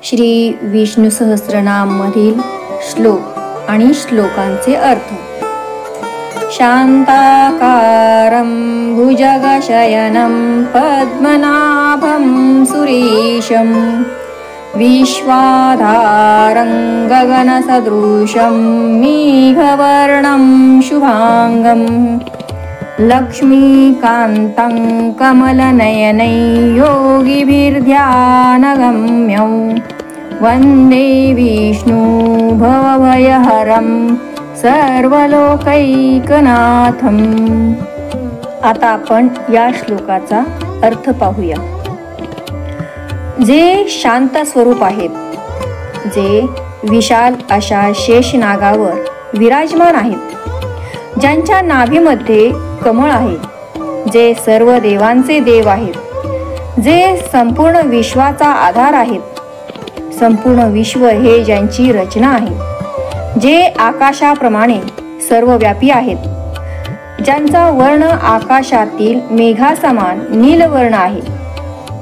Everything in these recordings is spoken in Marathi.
श्री विष्णू सहस्रनाम मधील श्लोक आणि श्लोकांचे अर्थ. शांताकारं भुजगशयनं पद्मनाभं सुरेशं विश्वाधारं गगनसदृशं मेघवर्णं शुभांगं लक्ष्मीकान्तं कमलनयनै योगिभिर्ध्यानगम्यं वन्दे विष्णु भवभयहरं सर्वलोकैकनाथं. आता आपण या श्लोकाचा अर्थ पाहूया. जे शांत स्वरूप आहेत, जे विशाल अशा शेषनागावर विराजमान आहेत, ज्यांच्या नाभीमध्ये कमळ आहे, जे सर्व देवांचे देव आहेत, जे संपूर्ण विश्वाचा आधार आहेत, संपूर्ण विश्व हे ज्यांची रचना आहे, जे आकाशाप्रमाणे सर्वव्यापी आहेत, ज्यांचा वर्ण आकाशातील मेघासमान नीलवर्ण आहे,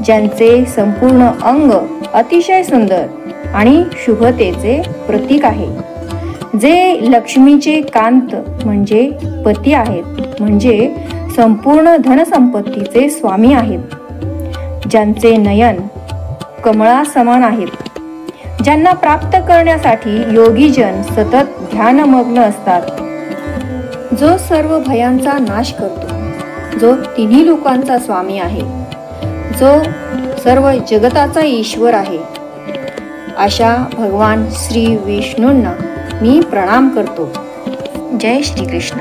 ज्यांचे संपूर्ण अंग अतिशय सुंदर आणि शुभतेचे प्रतीक आहे, जे लक्ष्मीचे कांत म्हणजे पती आहेत, म्हणजे संपूर्ण धनसंपत्तीचे स्वामी आहेत, ज्यांचे नयन कमळासमान आहेत, ज्यांना प्राप्त करण्यासाठी योगीजन सतत ध्यानमग्न असतात, जो सर्व भयांचा नाश करतो, जो तिन्ही लोकांचा स्वामी आहे, जो सर्व जगताचा ईश्वर आहे, अशा भगवान श्री विष्णूंना मी प्रणाम करतो. जय श्री कृष्ण.